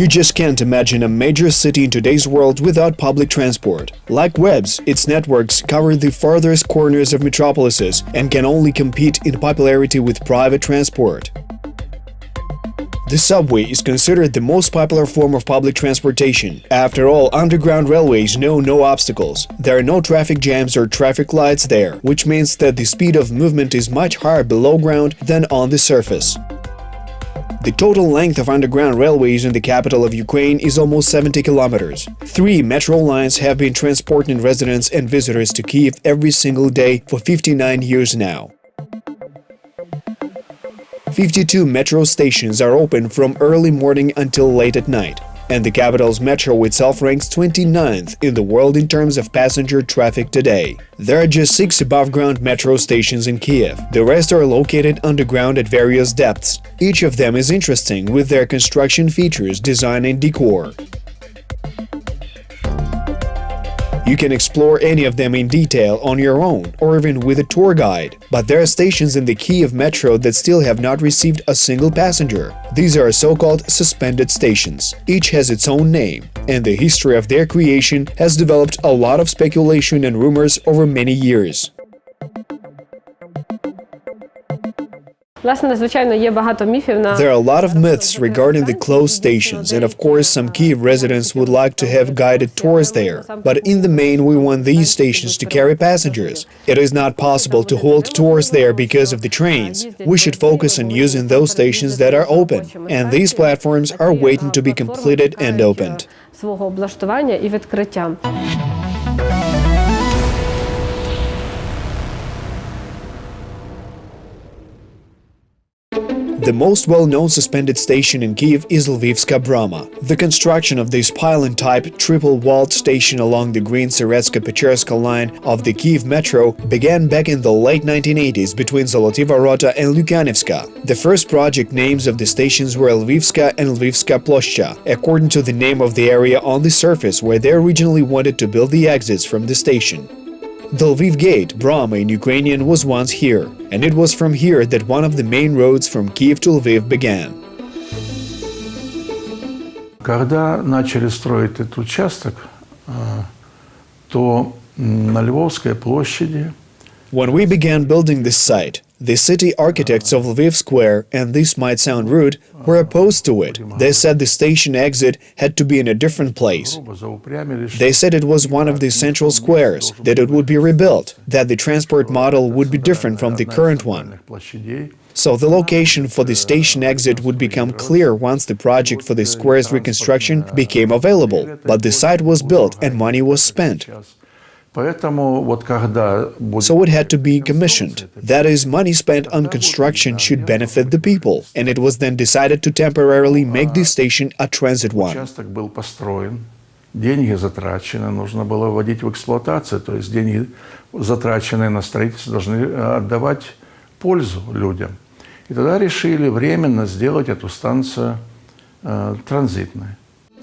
You just can't imagine a major city in today's world without public transport. Like webs, its networks cover the farthest corners of metropolises and can only compete in popularity with private transport. The subway is considered the most popular form of public transportation. After all, underground railways know no obstacles. There are no traffic jams or traffic lights there, which means that the speed of movement is much higher below ground than on the surface. The total length of underground railways in the capital of Ukraine is almost 70 kilometers. 3 metro lines have been transporting residents and visitors to Kiev every single day for 59 years now. 52 metro stations are open from early morning until late at night, and the capital's metro itself ranks 29th in the world in terms of passenger traffic today. There are just 6 above-ground metro stations in Kiev. The rest are located underground at various depths. Each of them is interesting with their construction features, design and decor. You can explore any of them in detail on your own, or even with a tour guide. But there are stations in the Kyiv metro that still have not received a single passenger. These are so-called suspended stations. Each has its own name, and the history of their creation has developed a lot of speculation and rumors over many years. There are a lot of myths regarding the closed stations, and of course some Kyiv residents would like to have guided tours there. But in the main we want these stations to carry passengers. It is not possible to hold tours there because of the trains. We should focus on using those stations that are open, and these platforms are waiting to be completed and opened. The most well-known suspended station in Kyiv is Lvivska Brama. The construction of this pylon-type triple-walled station along the green Seretska-Pecherska line of the Kyiv metro began back in the late 1980s between Zoloty Vorota and Lukyanivska. The first project names of the stations were Lvivska and Lvivska Ploshcha, according to the name of the area on the surface where they originally wanted to build the exits from the station. The Lviv Gate, Brama in Ukrainian, was once here, and it was from here that one of the main roads from Kiev to Lviv began. Когда начали строить этот участок, то на Львовской площади. When we began building this site, the city architects of Lviv Square, and this might sound rude, were opposed to it. They said the station exit had to be in a different place. They said it was one of the central squares, that it would be rebuilt, that the transport model would be different from the current one. So the location for the station exit would become clear once the project for the square's reconstruction became available, but the site was built and money was spent. So it had to be commissioned. That is, money spent on construction should benefit the people, and it was then decided to temporarily make this station a transit one. Деньги затрачены, нужно было вводить в эксплуатацию, то есть деньги, затраченные на строительство, должны отдавать пользу людям. И тогда решили временно сделать эту станцию транзитной.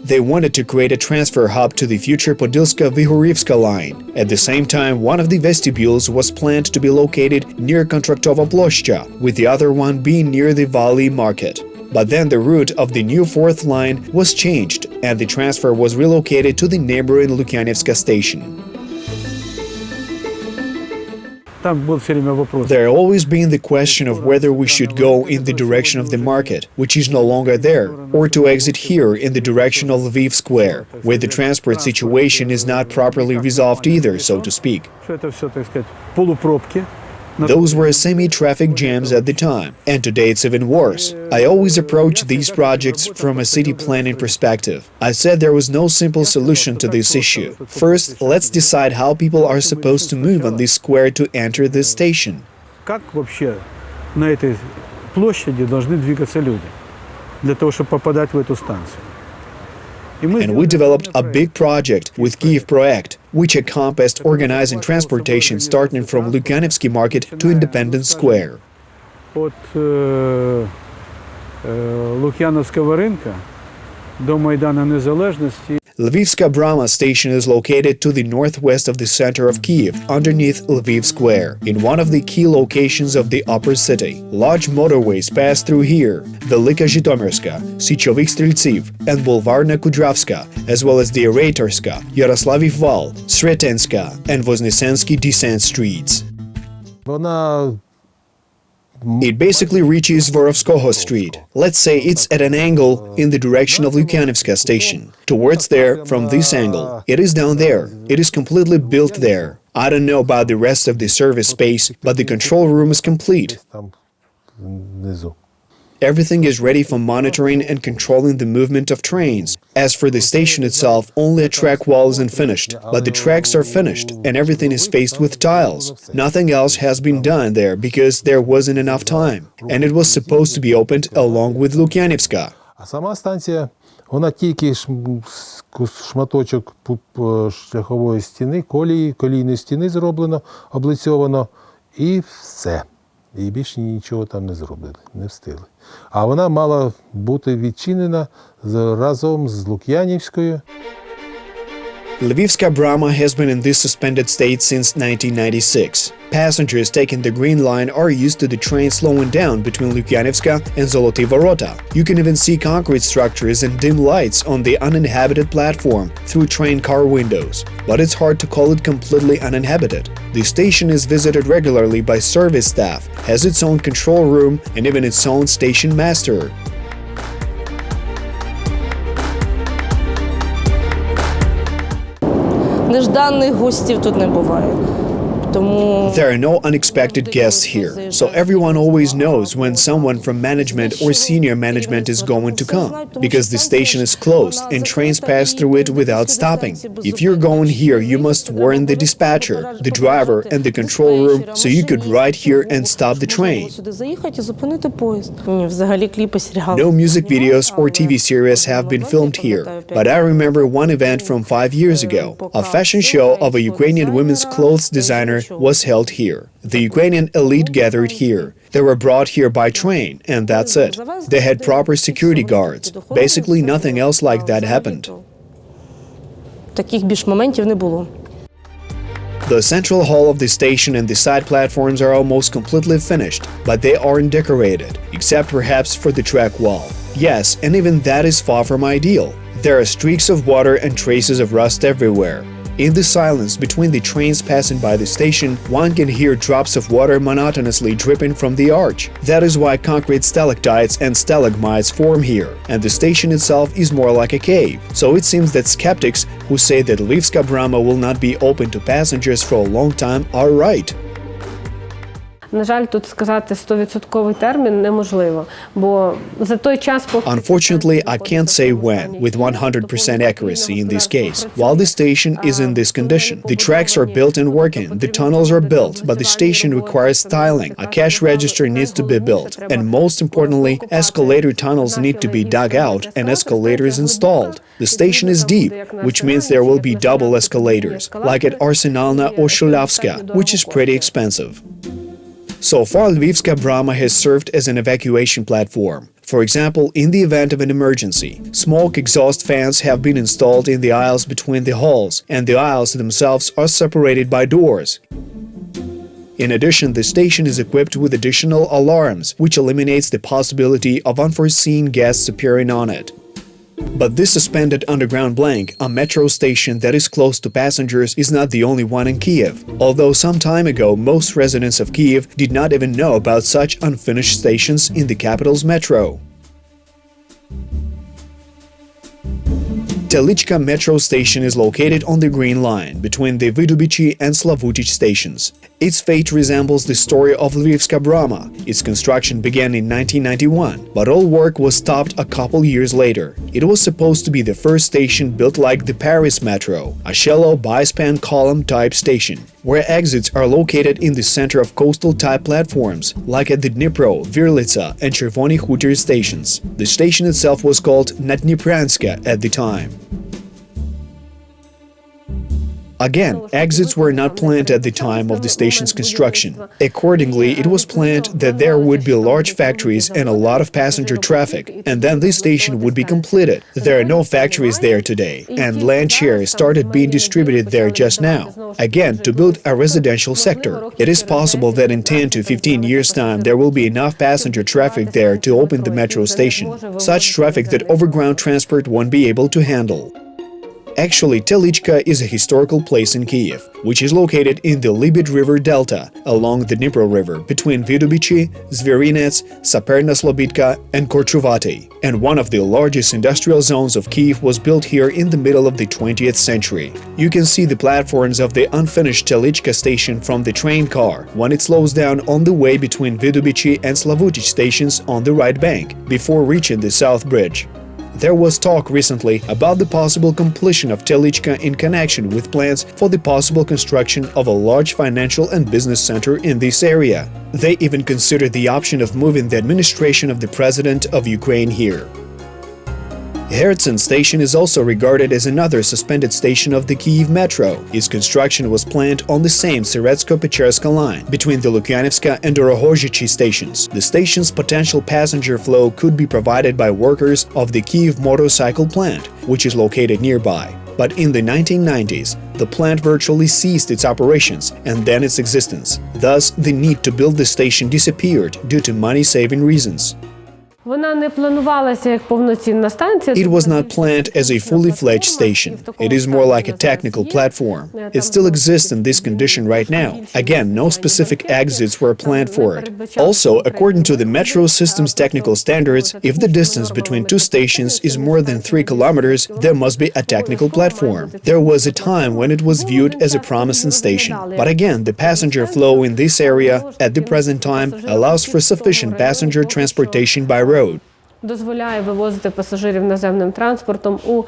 They wanted to create a transfer hub to the future Podilska-Vyhorivska line. At the same time, one of the vestibules was planned to be located near Kontraktova Ploshcha, with the other one being near the Valley Market. But then the route of the new 4th line was changed, and the transfer was relocated to the neighboring Lukyanivska station. There always been the question of whether we should go in the direction of the market, which is no longer there, or to exit here in the direction of Lviv Square, where the transport situation is not properly resolved either, so to speak. Those were semi-traffic jams at the time, and today it's even worse. I always approach these projects from a city planning perspective. I said there was no simple solution to this issue. First, let's decide how people are supposed to move on this square to enter this station. Как вообще на этой площади должны двигаться люди для того, чтобы попадать в эту станцию? And we developed a big project with Kyiv Project, which encompassed organizing transportation starting from Lukyanivsky Market to Independence Square. От Лук'яновського ринка до Майдану Незалежності. Lvivska Brama station is located to the northwest of the center of Kiev, underneath Lviv Square, in one of the key locations of the upper city. Large motorways pass through here: Velika Zhytomyrska, Sychovik Streltsiv, and Bulvarna Kudravska, as well as the Oratorska, Yaroslaviv Val, Sretenska, and Voznesensky descent streets. It basically reaches Vorovskoho Street. Let's say it's at an angle in the direction of Lukyanivska station. Towards there, from this angle. It is down there. It is completely built there. I don't know about the rest of the service space, but the control room is complete. Everything is ready for monitoring and controlling the movement of trains. As for the station itself, only a track wall isn't finished, but the tracks are finished and everything is faced with tiles. Nothing else has been done there because there wasn't enough time, and it was supposed to be opened along with Lukyanivska. А сама станція, вона тільки шматочок шляхової стіни, колійної стіни зроблено, облицьовано і все. І більше нічого там не зробили, не встигли. А вона мала бути відчинена разом з Лук'янівською. Lvivska Brama has been in this suspended state since 1996. Passengers taking the Green Line are used to the train slowing down between Lukyanivska and Zoloty Vorota. You can even see concrete structures and dim lights on the uninhabited platform through train car windows. But it's hard to call it completely uninhabited. The station is visited regularly by service staff, has its own control room and even its own station master. Нежданих гостів тут не буває. There are no unexpected guests here, so everyone always knows when someone from management or senior management is going to come, because the station is closed and trains pass through it without stopping. If you're going here, you must warn the dispatcher, the driver and the control room so you could ride here and stop the train. No music videos or TV series have been filmed here, but I remember one event from 5 years ago. A fashion show of a Ukrainian women's clothes designer was held here. The Ukrainian elite gathered here. They were brought here by train, and that's it. They had proper security guards. Basically, nothing else like that happened. The central hall of the station and the side platforms are almost completely finished, but they aren't decorated, except perhaps for the track wall. Yes, and even that is far from ideal. There are streaks of water and traces of rust everywhere. In the silence between the trains passing by the station, one can hear drops of water monotonously dripping from the arch. That is why concrete stalactites and stalagmites form here, and the station itself is more like a cave. So it seems that skeptics who say that Lvivska Brama will not be open to passengers for a long time are right. На жаль, тут сказати 100% термін неможливо, бо за той час, поки... Unfortunately, I can't say when, with 100% accuracy in this case. While the station is in this condition, the tracks are built and working, the tunnels are built, but the station requires tiling, a cash register needs to be built, and most importantly, escalator tunnels need to be dug out and escalators installed. The station is deep, which means there will be double escalators, like at Arsenalna or Shulavska, which is pretty expensive. So far, Lvivska Brama has served as an evacuation platform. For example, in the event of an emergency, smoke exhaust fans have been installed in the aisles between the halls, and the aisles themselves are separated by doors. In addition, the station is equipped with additional alarms, which eliminates the possibility of unforeseen guests appearing on it. But this suspended underground blank, a metro station that is close to passengers, is not the only one in Kiev. Although some time ago most residents of Kiev did not even know about such unfinished stations in the capital's metro. Telichka metro station is located on the Green Line between the Vidubichi and Slavutich stations. Its fate resembles the story of Lvivska Brama. Its construction began in 1991, but all work was stopped a couple years later. It was supposed to be the first station built like the Paris metro, a shallow bi-span column-type station, where exits are located in the center of coastal-type platforms, like at the Dnipro, Virlitsa and Chervony Hutor stations. The station itself was called Nadnipranska at the time. Again, exits were not planned at the time of the station's construction. Accordingly, it was planned that there would be large factories and a lot of passenger traffic, and then this station would be completed. There are no factories there today, and land shares started being distributed there just now. Again, to build a residential sector. It is possible that in 10 to 15 years' time there will be enough passenger traffic there to open the metro station. Such traffic that overground transport won't be able to handle. Actually, Telichka is a historical place in Kiev, which is located in the Libid River Delta, along the Dnipro River, between Vidubichi, Zverinets, Saperna Slobidka, and Korchuvati. And one of the largest industrial zones of Kiev was built here in the middle of the 20th century. You can see the platforms of the unfinished Telichka station from the train car when it slows down on the way between Vidubichi and Slavutich stations on the right bank, before reaching the South Bridge. There was talk recently about the possible completion of Telichka in connection with plans for the possible construction of a large financial and business center in this area. They even considered the option of moving the administration of the President of Ukraine here. Herzen station is also regarded as another suspended station of the Kyiv metro. Its construction was planned on the same Syretsko-Pecherska line between the Lukyanivska and Dorogozhichi stations. The station's potential passenger flow could be provided by workers of the Kyiv motorcycle plant, which is located nearby. But in the 1990s, the plant virtually ceased its operations and then its existence. Thus, the need to build the station disappeared due to money-saving reasons. It was not planned as a fully fledged station. It is more like a technical platform. It still exists in this condition right now. Again, no specific exits were planned for it. Also, according to the metro system's technical standards, if the distance between two stations is more than 3 kilometers, there must be a technical platform. There was a time when it was viewed as a promising station. But again, the passenger flow in this area at the present time allows for sufficient passenger transportation by road. Дозволяє вивозити пасажирів наземним транспортом у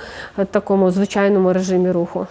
такому звичайному режимі руху.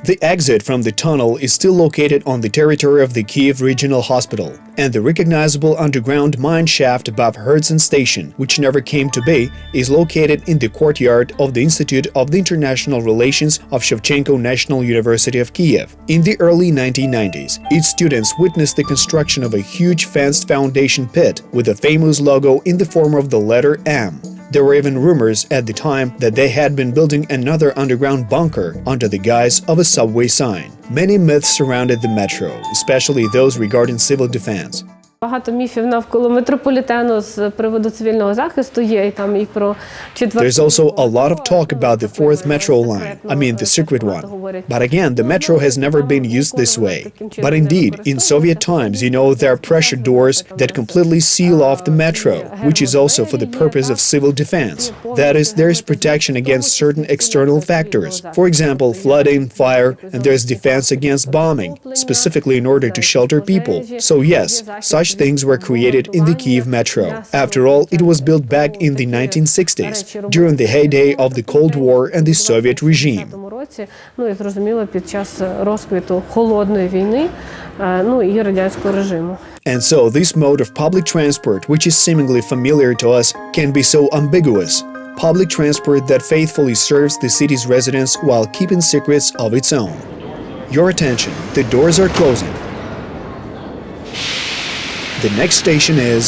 The exit from the tunnel is still located on the territory of the Kiev Regional Hospital, and the recognizable underground mine shaft above Herzen station, which never came to be, is located in the courtyard of the Institute of the International Relations of Shevchenko National University of Kiev. In the early 1990s, its students witnessed the construction of a huge fenced foundation pit with a famous logo in the form of the letter M. There were even rumors at the time that they had been building another underground bunker under the guise of a subway sign. Many myths surrounded the metro, especially those regarding civil defense. Багато міфів навколо метрополітену з приводу цивільного захисту є, і там і про There's also a lot of talk about the fourth metro line, the secret one. But again, the metro has never been used this way. But indeed, in Soviet times, there are pressure doors that completely seal off the metro, which is also for the purpose of civil defense. That is, there is protection against certain external factors. For example, flooding, fire, and there's defense against bombing, specifically in order to shelter people. So yes, such things were created in the Kyiv metro. After all, it was built back in the 1960s, during the heyday of the Cold War and the Soviet regime. І зрозуміло, під час розквіту холодної війни, і радянського режиму. And so this mode of public transport, which is seemingly familiar to us, can be so ambiguous. Public transport that faithfully serves the city's residents while keeping secrets of its own. Your attention, the doors are closing. The next station is